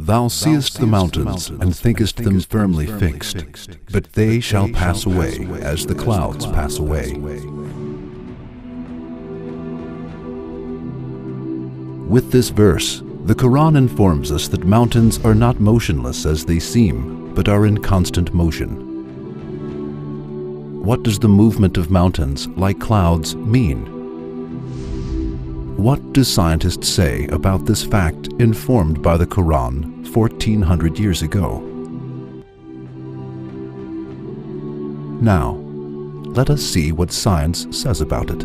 Thou seest the mountains, and thinkest them firmly fixed, but they shall pass away as the clouds pass away. With this verse, the Quran informs us that mountains are not motionless as they seem, but are in constant motion. What does the movement of mountains, like clouds, mean? What do scientists say about this fact informed by the Quran 1400 years ago? Now, let us see what science says about it.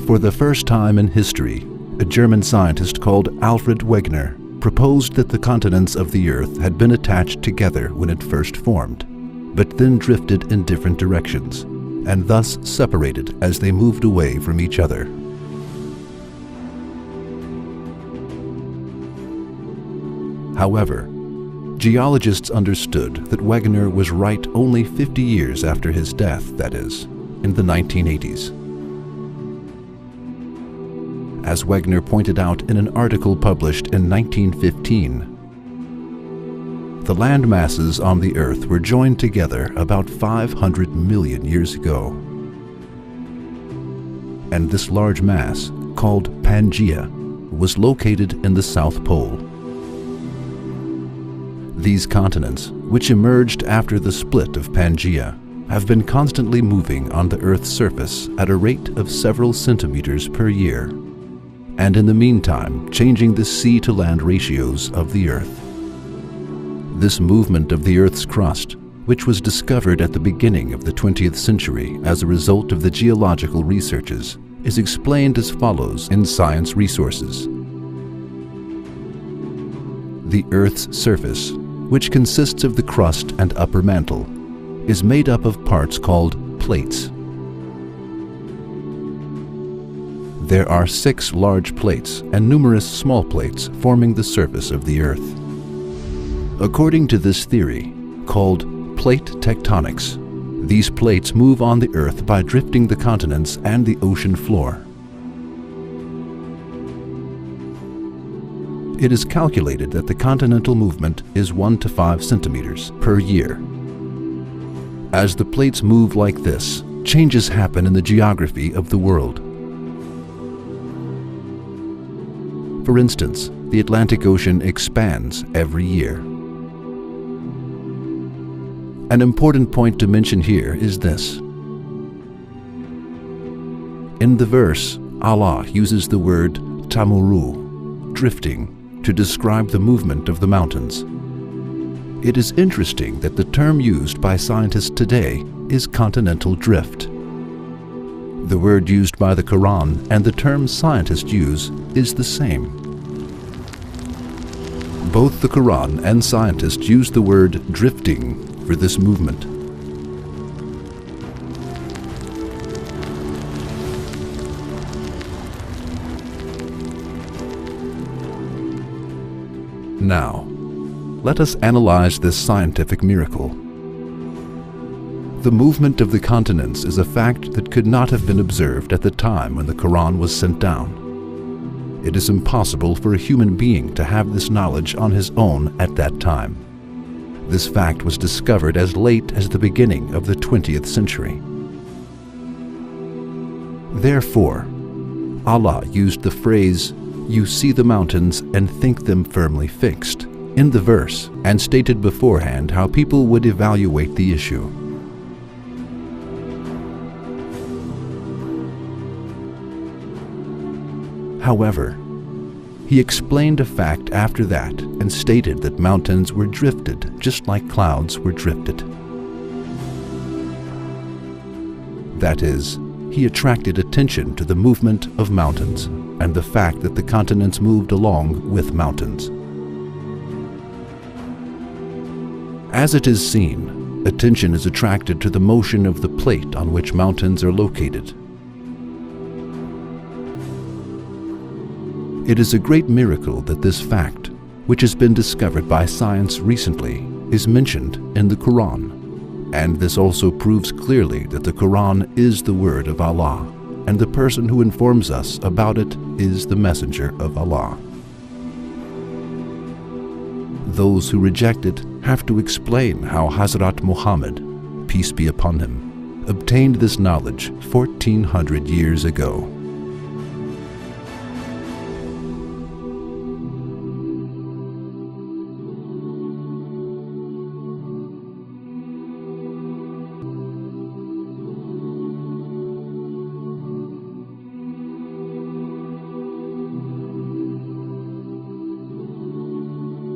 For the first time in history, a German scientist called Alfred Wegener proposed that the continents of the Earth had been attached together when it first formed, but then drifted in different directions, and thus separated as they moved away from each other. However, geologists understood that Wegener was right only 50 years after his death, that is, in the 1980s. As Wegener pointed out in an article published in 1915, the land masses on the Earth were joined together about 500 million years ago. And this large mass, called Pangaea, was located in the South Pole. These continents, which emerged after the split of Pangaea, have been constantly moving on the Earth's surface at a rate of several centimeters per year, and in the meantime changing the sea-to-land ratios of the Earth. This movement of the Earth's crust, which was discovered at the beginning of the 20th century as a result of the geological researches, is explained as follows in Science Resources. The Earth's surface, which consists of the crust and upper mantle, is made up of parts called plates. There are 6 large plates and numerous small plates forming the surface of the Earth. According to this theory, called plate tectonics, these plates move on the Earth by drifting the continents and the ocean floor. It is calculated that the continental movement is 1 to 5 centimeters per year. As the plates move like this, changes happen in the geography of the world. For instance, the Atlantic Ocean expands every year. An important point to mention here is this. In the verse, Allah uses the word tamuru, drifting, to describe the movement of the mountains. It is interesting that the term used by scientists today is continental drift. The word used by the Quran and the term scientists use is the same. Both the Quran and scientists use the word drifting for this movement. Now, let us analyze this scientific miracle. The movement of the continents is a fact that could not have been observed at the time when the Quran was sent down. It is impossible for a human being to have this knowledge on his own at that time. This fact was discovered as late as the beginning of the 20th century. Therefore, Allah used the phrase, "You see the mountains and think them firmly fixed," in the verse, and stated beforehand how people would evaluate the issue. However, he explained a fact after that and stated that mountains were drifted just like clouds were drifted. That is, he attracted attention to the movement of mountains and the fact that the continents moved along with mountains. As it is seen, attention is attracted to the motion of the plate on which mountains are located. It is a great miracle that this fact, which has been discovered by science recently, is mentioned in the Quran, and this also proves clearly that the Quran is the word of Allah, and the person who informs us about it is the messenger of Allah. those who reject it have to explain how Hazrat Muhammad, peace be upon him, obtained this knowledge 1400 years ago.